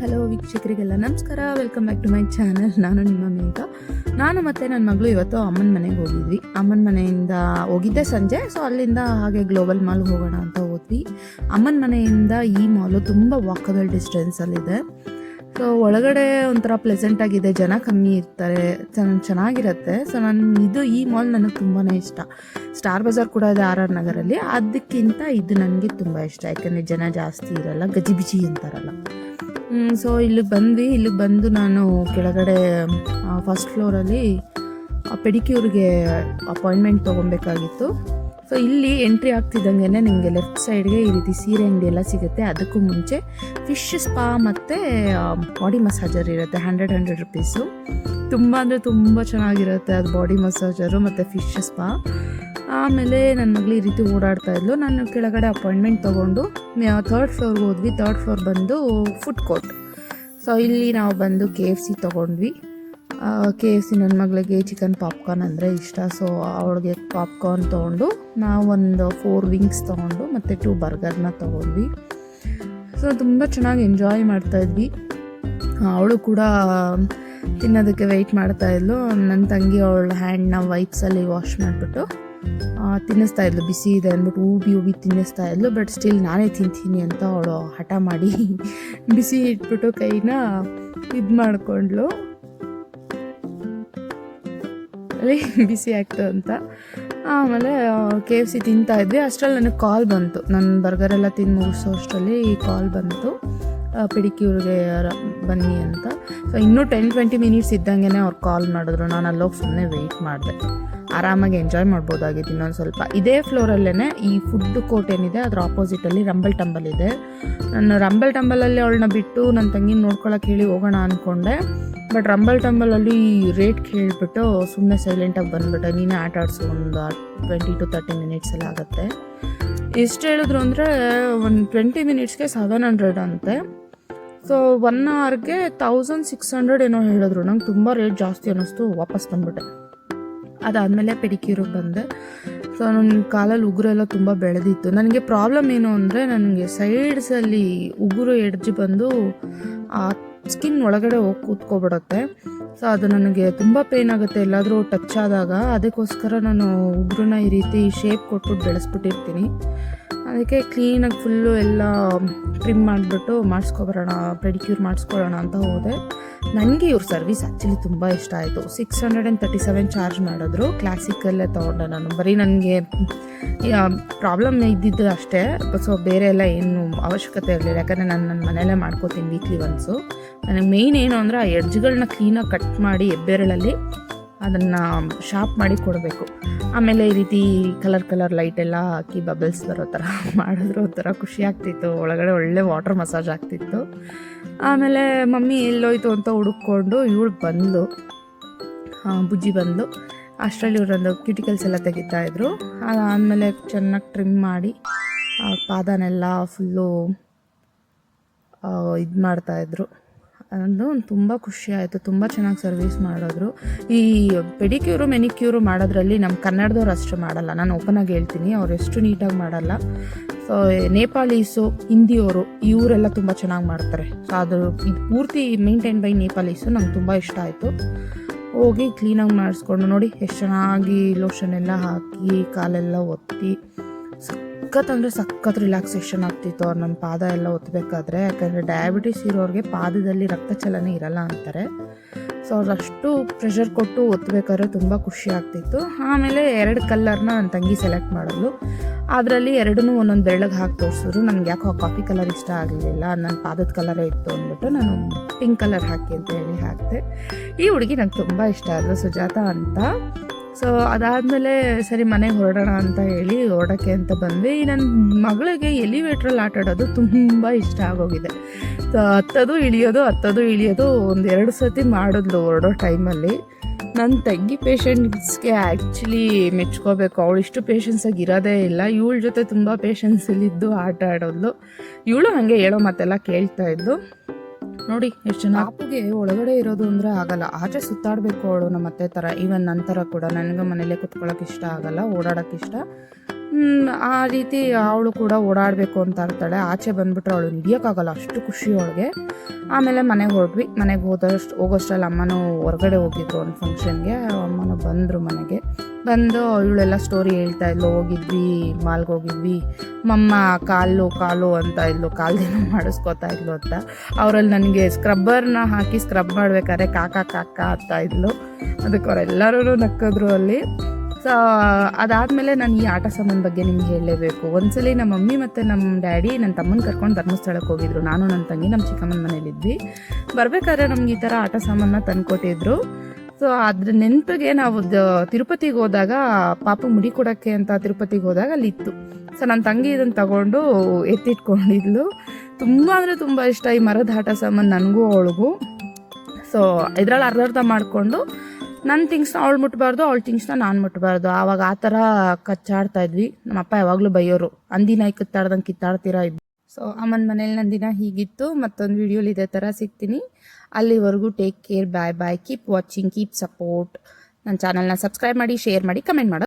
Hello ವೀಕ್ಷಕರಿಗೆಲ್ಲ ನಮಸ್ಕಾರ, welcome back to my channel. ನಾನು ನಿಮ್ಮ ಮೇಘ. ನಾನು ಮತ್ತು ನನ್ನ ಮಗಳು ಇವತ್ತು ಅಮ್ಮನ ಮನೆಗೆ ಹೋಗಿದ್ವಿ. ಅಮ್ಮನ ಮನೆಯಿಂದ ಹೋಗಿದ್ದೆ ಸಂಜೆ. ಸೊ ಅಲ್ಲಿಂದ ಹಾಗೆ ಗ್ಲೋಬಲ್ ಮಾಲ್ಗೆ ಹೋಗೋಣ ಅಂತ ಹೋದ್ವಿ. ಅಮ್ಮನ ಮನೆಯಿಂದ ಈ ಮಾಲು ತುಂಬ ವಾಕಬಲ್ ಡಿಸ್ಟೆನ್ಸಲ್ಲಿದೆ. ಸೊ ಒಳಗಡೆ ಒಂಥರ ಪ್ಲೆಸೆಂಟ್ ಆಗಿದೆ, ಜನ ಕಮ್ಮಿ ಇರ್ತಾರೆ, ಚೆನ್ನಾಗಿರುತ್ತೆ. ಸೊ ಈ ಮಾಲ್ ನನಗೆ ತುಂಬಾ ಇಷ್ಟ. ಸ್ಟಾರ್ ಬಜಾರ್ ಕೂಡ ಇದೆ RR ನಗರಲ್ಲಿ, ಅದಕ್ಕಿಂತ ಇದು ನನಗೆ ತುಂಬ ಇಷ್ಟ. ಯಾಕಂದರೆ ಜನ ಜಾಸ್ತಿ ಇರಲ್ಲ, ಗಜಿಬಿಜಿ ಅಂತಾರಲ್ಲ. ಸೊ ಇಲ್ಲಿಗೆ ಬಂದು ನಾನು ಕೆಳಗಡೆ ಫಸ್ಟ್ ಫ್ಲೋರಲ್ಲಿ ಪೆಡಿಕ್ಯೂರ್ಗೆ ಅಪಾಯಿಂಟ್ಮೆಂಟ್ ತೊಗೊಬೇಕಾಗಿತ್ತು. ಸೊ ಇಲ್ಲಿ ಎಂಟ್ರಿ ಆಗ್ತಿದ್ದಂಗೆ ನಿಮಗೆ ಲೆಫ್ಟ್ ಸೈಡ್ಗೆ ಈ ರೀತಿ ಸೀರೆ ಅಂಗಡಿ ಎಲ್ಲ ಸಿಗುತ್ತೆ. ಅದಕ್ಕೂ ಮುಂಚೆ ಫಿಶ್ ಸ್ಪಾ ಮತ್ತು ಬಾಡಿ ಮಸಾಜರ್ ಇರುತ್ತೆ. 100 ರುಪೀಸು. ತುಂಬ ಅಂದರೆ ತುಂಬ ಚೆನ್ನಾಗಿರುತ್ತೆ ಅದು ಬಾಡಿ ಮಸಾಜರು ಮತ್ತು ಫಿಶ್ ಸ್ಪಾ. ಆಮೇಲೆ ನನ್ನ ಮಗಳು ಈ ರೀತಿ ಓಡಾಡ್ತಾ ಇದ್ಲು. ನಾನು ಕೆಳಗಡೆ ಅಪಾಯಿಂಟ್ಮೆಂಟ್ ತೊಗೊಂಡು 3rd ಫ್ಲೋರ್ಗೆ ಹೋದ್ವಿ. 3rd ಫ್ಲೋರ್ ಬಂದು ಫುಡ್ ಕೋರ್ಟ್. ಸೊ ಇಲ್ಲಿ ನಾವು ಬಂದು KFC ತೊಗೊಂಡ್ವಿ. KFC ನನ್ನ ಮಗಳಿಗೆ ಚಿಕನ್ ಪಾಪ್ಕಾರ್ನ್ ಅಂದರೆ ಇಷ್ಟ. ಸೊ ಅವಳಿಗೆ ಪಾಪ್ಕಾರ್ನ್ ತೊಗೊಂಡು ನಾವು ಒಂದು 4 ವಿಂಗ್ಸ್ ತೊಗೊಂಡು ಮತ್ತು 2 ಬರ್ಗರ್ನ ತೊಗೊಂಡ್ವಿ. ಸೊ ತುಂಬ ಚೆನ್ನಾಗಿ ಎಂಜಾಯ್ ಮಾಡ್ತಾಯಿದ್ವಿ. ಅವಳು ಕೂಡ ತಿನ್ನೋದಕ್ಕೆ ವೆಯ್ಟ್ ಮಾಡ್ತಾಯಿದ್ಲು. ನನ್ನ ತಂಗಿ ಅವಳ ಹ್ಯಾಂಡ್ನ ವೈಪ್ಸಲ್ಲಿ ವಾಶ್ ಮಾಡಿಬಿಟ್ಟು ತಿನ್ನಿಸ್ತಾ ಇದ್ಲು. ಬಿಸಿ ಇದೆ ಅಂದ್ಬಿಟ್ಟು ಊಬಿ ತಿನ್ನಿಸ್ತಾ ಇದ್ಲು. ಬಟ್ ಸ್ಟಿಲ್ ನಾನೇ ತಿಂತೀನಿ ಅಂತ ಅವಳು ಹಠ ಮಾಡಿ ಬಿಸಿ ಇಟ್ಬಿಟ್ಟು ಕೈನ ಇದು ಮಾಡಿಕೊಂಡ್ಲು, ಅಲ್ಲಿ ಬಿಸಿ ಆಗ್ತು ಅಂತ. ಆಮೇಲೆ KFC ತಿಂತಾ ಇದ್ವಿ. ಅಷ್ಟರಲ್ಲಿ ನನಗೆ ಕಾಲ್ ಬಂತು. ನನ್ನ ಬರ್ಗರೆಲ್ಲ ತಿಂದು ಮುಗಿಸೋ ಅಷ್ಟರಲ್ಲಿ ಕಾಲ್ ಬಂತು, ಪೆಡಿಕ್ಯೂರ್ಗೆ ಬನ್ನಿ ಅಂತ. ಸೊ ಇನ್ನೂ 10-20 ಮಿನಿಟ್ಸ್ ಇದ್ದಂಗೆ ಅವ್ರು ಕಾಲ್ ಮಾಡಿದ್ರು. ನಾನು ಅಲ್ಲೋಗಿ ಸುಮ್ಮನೆ ವೆಯ್ಟ್ ಮಾಡಿದೆ. ಆರಾಮಾಗಿ ಎಂಜಾಯ್ ಮಾಡ್ಬೋದಾಗಿತ್ತು ಇನ್ನೊಂದು ಸ್ವಲ್ಪ. ಇದೇ ಫ್ಲೋರಲ್ಲೇ ಈ ಫುಡ್ ಕೋರ್ಟ್ ಏನಿದೆ ಅದರ ಆಪೋಸಿಟಲ್ಲಿ ರಂಬಲ್ ಟಂಬಲ್ ಇದೆ. ನಾನು ರಂಬಲ್ ಟಂಬಲಲ್ಲಿ ಅವಳನ್ನ ಬಿಟ್ಟು ನನ್ನ ತಂಗಿನ ನೋಡ್ಕೊಳಕ್ಕೆ ಹೇಳಿ ಹೋಗೋಣ ಅಂದ್ಕೊಂಡೆ. ಬಟ್ ರಂಬಲ್ ಟಂಬಲಲ್ಲಿ ರೇಟ್ ಕೇಳಿಬಿಟ್ಟು ಸುಮ್ಮನೆ ಸೈಲೆಂಟಾಗಿ ಬಂದುಬಿಟ್ಟೆ. ನೀನೇ ಆಟ ಆಡಿಸು, ಒಂದು 20-30 ಮಿನಿಟ್ಸಲ್ಲಿ ಆಗುತ್ತೆ. ಎಷ್ಟು ಹೇಳಿದ್ರು ಅಂದರೆ ಒಂದು 20 ಮಿನಿಟ್ಸ್ಗೆ 700 ಅಂತೆ. ಸೊ 1 ಅವರ್ಗೆ 1600 ಏನೋ ಹೇಳಿದ್ರು. ನಂಗೆ ತುಂಬ ರೇಟ್ ಜಾಸ್ತಿ ಅನ್ನಿಸ್ತು, ವಾಪಸ್ ಬಂದುಬಿಟ್ಟೆ. ಅದಾದಮೇಲೆ ಪೆಡಿಕ್ಯೂರಿಗೆ ಬಂದೆ. ಸೊ ನನ್ನ ಕಾಲಲ್ಲಿ ಉಗುರೆಲ್ಲ ತುಂಬ ಬೆಳೆದಿತ್ತು. ನನಗೆ ಪ್ರಾಬ್ಲಮ್ ಏನು ಅಂದರೆ ನನಗೆ ಸೈಡ್ಸಲ್ಲಿ ಉಗುರು ಎಡ್ಜ್ ಬಂದು ಆ ಸ್ಕಿನ್ ಒಳಗಡೆ ಹೋಗಿ ಕೂತ್ಕೊಬಿಡುತ್ತೆ. ಸೊ ಅದು ನನಗೆ ತುಂಬ ಪೇನ್ ಆಗುತ್ತೆ ಎಲ್ಲಾದರೂ ಟಚ್ ಆದಾಗ. ಅದಕ್ಕೋಸ್ಕರ ನಾನು ಉಗುರನ್ನ ಈ ರೀತಿ ಶೇಪ್ ಕೊಟ್ಬಿಟ್ಟು ಬೆಳೆಸ್ಬಿಟ್ಟಿರ್ತೀನಿ. ಅದಕ್ಕೆ ಕ್ಲೀನಾಗಿ ಫುಲ್ಲು ಎಲ್ಲ ಟ್ರಿಮ್ ಮಾಡಿಬಿಟ್ಟು ಮಾಡಿಸ್ಕೊಬರೋಣ, ಪೆಡಿಕ್ಯೂರ್ ಮಾಡಿಸ್ಕೊಳ್ಳೋಣ ಅಂತ ಹೋದೆ. ನನಗೆ ಇವ್ರ ಸರ್ವಿಸ್ ಆ್ಯಕ್ಚುಲಿ ತುಂಬ ಇಷ್ಟ ಆಯಿತು. 637 ಚಾರ್ಜ್ ಮಾಡಿದ್ರು. ಕ್ಲಾಸಿಕಲ್ಲೇ ತೊಗೊಂಡೆ ನಾನು. ಬರೀ ನನಗೆ ಪ್ರಾಬ್ಲಮ್ ಇದ್ದಿದ್ದು ಅಷ್ಟೇ. ಸೊ ಬೇರೆ ಎಲ್ಲ ಏನು ಅವಶ್ಯಕತೆ ಇರಲಿಲ್ಲ, ಯಾಕಂದರೆ ನಾನು ನನ್ನ ಮನೆಯಲ್ಲೇ ಮಾಡ್ಕೋತೀನಿ ವೀಕ್ಲಿ ಒನ್ಸು. ನನಗೆ ಮೇಯ್ನ್ ಏನು ಅಂದರೆ ಆ ಎಡ್ಜ್ಗಳನ್ನ ಕ್ಲೀನಾಗಿ ಕಟ್ ಮಾಡಿ ಹೆಬ್ಬೆರಳಲ್ಲಿ ಅದನ್ನು ಶಾರ್ಪ್ ಮಾಡಿ ಕೊಡಬೇಕು. ಆಮೇಲೆ ಈ ರೀತಿ ಕಲರ್ ಲೈಟೆಲ್ಲ ಹಾಕಿ ಬಬಲ್ಸ್ ಬರೋ ಥರ ಮಾಡಿದ್ರು. ಒಂಥರ ಖುಷಿ ಆಗ್ತಿತ್ತು. ಒಳಗಡೆ ಒಳ್ಳೆ ವಾಟರ್ ಮಸಾಜ್ ಆಗ್ತಿತ್ತು. ಆಮೇಲೆ ಮಮ್ಮಿ ಎಲ್ಲೋಯ್ತು ಅಂತ ಹುಡುಕೊಂಡು ಇವಳು ಬಂದು ಬುಜ್ಜಿ ಬಂದು ಅಷ್ಟರಲ್ಲಿ ಇವರೊಂದು ಕ್ಯೂಟಿಕಲ್ಸ್ ಎಲ್ಲ ತೆಗಿತಾಯಿದ್ರು. ಅದಾದಮೇಲೆ ಚೆನ್ನಾಗಿ ಟ್ರಿಮ್ ಮಾಡಿ ಪಾದನೆಲ್ಲ ಫುಲ್ಲು ಇದು ಮಾಡ್ತಾಯಿದ್ರು. ಅದು ತುಂಬ ಖುಷಿ ಆಯಿತು. ತುಂಬ ಚೆನ್ನಾಗಿ ಸರ್ವಿಸ್ ಮಾಡಿದ್ರು. ಈ ಪೆಡಿಕ್ಯೂರು ಮೆನಿಕ್ಯೂರು ಮಾಡೋದ್ರಲ್ಲಿ ನಮ್ಮ ಕನ್ನಡದವ್ರು ಅಷ್ಟು ಮಾಡಲ್ಲ. ನಾನು ಓಪನಾಗಿ ಹೇಳ್ತೀನಿ, ಅವ್ರು ಎಷ್ಟು ನೀಟಾಗಿ ಮಾಡಲ್ಲ. ಸೊ ನೇಪಾಳೀಸು, ಹಿಂದಿಯವರು ಇವರೆಲ್ಲ ತುಂಬ ಚೆನ್ನಾಗಿ ಮಾಡ್ತಾರೆ. ಸೊ ಇದು ಪೂರ್ತಿ ಮೇಂಟೈನ್ ಬೈ ನೇಪಾಳೀಸು. ನಂಗೆ ತುಂಬ ಇಷ್ಟ ಆಯಿತು. ಹೋಗಿ ಕ್ಲೀನಾಗಿ ಮಾಡಿಸ್ಕೊಂಡು ನೋಡಿ ಎಷ್ಟು ಚೆನ್ನಾಗಿ ಲೋಷನ್ ಎಲ್ಲ ಹಾಕಿ ಕಾಲೆಲ್ಲ ಒತ್ತಿ ಸಖತ್ ರಿಲ್ಯಾಕ್ಸೇಷನ್ ಆಗ್ತಿತ್ತು. ಅವ್ರು ನನ್ನ ಪಾದ ಎಲ್ಲ ಒತ್ತಬೇಕಾದ್ರೆ. ಯಾಕಂದರೆ ಡಯಾಬಿಟಿಸ್ ಇರೋರಿಗೆ ಪಾದದಲ್ಲಿ ರಕ್ತ ಚಲನೆ ಇರಲ್ಲ ಅಂತಾರೆ. ಸೊ ಅವ್ರು ಅಷ್ಟು ಪ್ರೆಷರ್ ಕೊಟ್ಟು ಒತ್ತಬೇಕಾದ್ರೆ ತುಂಬ ಖುಷಿ ಆಗ್ತಿತ್ತು. ಆಮೇಲೆ 2 ಕಲರ್ನ ನನ್ನ ತಂಗಿ ಸೆಲೆಕ್ಟ್ ಮಾಡಿದ್ಲು. ಅದರಲ್ಲಿ 2 ಒಂದೊಂದು ಬೆಳ್ಳಗೆ ಹಾಕಿ ತೋರಿಸಿದ್ರು. ನನಗೆ ಯಾಕೋ ಕಾಫಿ ಕಲರ್ ಇಷ್ಟ ಆಗಲಿಲ್ಲ, ನನ್ನ ಪಾದದ ಕಲರೇ ಇತ್ತು ಅಂದ್ಬಿಟ್ಟು ನಾನು ಪಿಂಕ್ ಕಲರ್ ಹಾಕಿ ಅಂತ ಹೇಳಿ ಹಾಕಿದೆ. ಈ ಹುಡುಗಿ ನಂಗೆ ತುಂಬ ಇಷ್ಟ ಆದರು, ಸುಜಾತ ಅಂತ. ಸೊ ಅದಾದಮೇಲೆ ಸರಿ ಮನೆಗೆ ಹೊರಡೋಣ ಅಂತ ಹೇಳಿ ಹೊರಡೋಕ್ಕೆ ಅಂತ ಬಂದ್ವಿ. ನನ್ನ ಮಗಳಿಗೆ ಎಲಿವೇಟ್ರಲ್ಲಿ ಆಟ ಆಡೋದು ತುಂಬ ಇಷ್ಟ ಆಗೋಗಿದೆ. ಸೊ ಹತ್ತೋದು ಇಳಿಯೋದು 1-2 ಸತಿ ಮಾಡಿದ್ಲು ಹೊರಡೋ ಟೈಮಲ್ಲಿ. ನನ್ನ ತಂಗಿ ಪೇಷೆಂಟ್ಸ್ಗೆ ಆ್ಯಕ್ಚುಲಿ ಮೆಚ್ಕೋಬೇಕು. ಅವಳು ಇಷ್ಟು ಪೇಷನ್ಸಾಗಿ ಇರೋದೇ ಇಲ್ಲ. ಇವಳ ಜೊತೆ ತುಂಬ ಪೇಷನ್ಸಲ್ಲಿದ್ದು ಆಟ ಆಡೋದ್ಲು. ಇವಳು ಹಾಗೆ ಹೇಳೋ ಮಾತೆಲ್ಲ ಕೇಳ್ತಾ ಇದ್ಲು. ನೋಡಿ ಎಷ್ಟು ಜನ. ಪಾಪುಗೆ ಒಳಗಡೆ ಇರೋದು ಅಂದರೆ ಆಗಲ್ಲ, ಆಚೆ ಸುತ್ತಾಡಬೇಕು ಅವಳು ನಮ್ಮ ಅತ್ತೆ ಥರ. ಈವನ್ ನನ್ನ ಥರ ಕೂಡ ನನಗೆ ಮನೇಲೆ ಕುತ್ಕೊಳ್ಳೋಕೆ ಇಷ್ಟ ಆಗಲ್ಲ, ಓಡಾಡೋಕ್ಕೆ ಇಷ್ಟ. ಆ ರೀತಿ ಅವಳು ಕೂಡ ಓಡಾಡಬೇಕು ಅಂತ ಇರ್ತಾಳೆ. ಆಚೆ ಬಂದುಬಿಟ್ರೆ ಅವಳು ಹಿಡಿಯೋಕ್ಕಾಗಲ್ಲ, ಅಷ್ಟು ಖುಷಿ ಅವಳಿಗೆ. ಆಮೇಲೆ ಮನೆಗೆ ಹೊರಟ್ವಿ. ಮನೆಗೆ ಹೋಗೋಷ್ಟರಲ್ಲಿ ಅಮ್ಮನೂ ಹೊರಗಡೆ ಹೋಗಿದ್ರು ಒಂದು ಫಂಕ್ಷನ್ಗೆ. ಅಮ್ಮನೂ ಬಂದರು ಮನೆಗೆ. ಬಂದು ಇವಳೆಲ್ಲ ಸ್ಟೋರಿ ಹೇಳ್ತಾ ಇದ್ಲು, ಹೋಗಿದ್ವಿ ಮಾಲ್ಗೆ ಹೋಗಿದ್ವಿ, ಮಮ್ಮ ಕಾಲು ಅಂತ ಇದ್ಲು, ಕಾಲ್ದೇನೋ ಮಾಡಿಸ್ಕೊತಾ ಇದ್ಲು ಅಂತ. ಅವರಲ್ಲಿ ನನಗೆ ಸ್ಕ್ರಬ್ಬರ್ನ ಹಾಕಿ ಸ್ಕ್ರಬ್ ಮಾಡ್ಬೇಕಾದ್ರೆ ಕಾಕ ಅಂತ ಇದ್ಲು. ಅದಕ್ಕೆ ಅವರೆಲ್ಲರೂ ನಕ್ಕಿದ್ರು ಅಲ್ಲಿ. ಸೊ ಅದಾದಮೇಲೆ ನಾನು ಈ ಆಟ ಸಾಮಾನು ಬಗ್ಗೆ ನಿಮ್ಗೆ ಹೇಳಲೇಬೇಕು. ಒಂದ್ಸಲಿ ನಮ್ಮ ಮಮ್ಮಿ ಮತ್ತು ನಮ್ಮ ಡ್ಯಾಡಿ ನನ್ನ ತಮ್ಮನ ಕರ್ಕೊಂಡು ಧರ್ಮಸ್ಥಳಕ್ಕೆ ಹೋಗಿದ್ರು. ನಾನು ನನ್ನ ತಂಗಿ ನಮ್ಮ ಚಿಕ್ಕಮ್ಮನ ಮನೇಲಿದ್ವಿ. ಬರಬೇಕಾದ್ರೆ ನಮ್ಗೆ ಈ ಥರ ಆಟ ಸಾಮಾನ ತಂದುಕೊಟ್ಟಿದ್ರು. ಸೊ ಅದ್ರ ನೆನಪಿಗೆ ನಾವು ತಿರುಪತಿಗೆ ಹೋದಾಗ ಪಾಪ ಮುಡಿ ಕೊಡೋಕ್ಕೆ ಅಂತ ತಿರುಪತಿಗೆ ಹೋದಾಗ ಅಲ್ಲಿ ಇತ್ತು. ಸೊ ನನ್ನ ತಂಗಿ ಇದನ್ನು ತಗೊಂಡು ಎತ್ತಿಟ್ಕೊಂಡಿದ್ಲು. ತುಂಬ ಅಂದರೆ ತುಂಬ ಇಷ್ಟ ಈ ಮರದ ಆಟ ಸಾಮಾನು ನನಗೂ ಅವಳಿಗೂ. ಸೊ ಇದರಲ್ಲಿ ಅರ್ಧ ಮಾಡಿಕೊಂಡು ನನ್ನ ಥಿಂಗ್ಸ್ನ ಅವಳು ಮುಟ್ಟಬಾರ್ದು, ಅವಳ ಥಿಂಗ್ಸ್ನ ನಾನು ಮುಟ್ಟಬಾರ್ದು. ಆವಾಗ ಆ ಥರ ಕಚ್ಚಾಡ್ತಾ ಇದ್ವಿ. ನಮ್ಮಪ್ಪ ಯಾವಾಗಲೂ ಬೈಯೋರು, ಅಂದಿನ ಕಿತ್ತಾಡ್ದಂಗೆ ಕಿತ್ತಾಡ್ತೀರಾ ಇದ್ವಿ. ಸೊ ಅಮ್ಮನ ಮನೇಲಿ ನನ್ನ ದಿನ ಹೀಗಿತ್ತು. ಮತ್ತೊಂದು ವಿಡಿಯೋಲಿ ಇದೇ ಥರ ಸಿಗ್ತೀನಿ. ಅಲ್ಲಿವರೆಗೂ take care, bye bye. Keep watching, keep support. ನನ್ನ ಚಾನಲ್ನ ಸಬ್ಸ್ಕ್ರೈಬ್ ಮಾಡಿ, ಶೇರ್ ಮಾಡಿ, ಕಮೆಂಟ್ ಮಾಡಿ.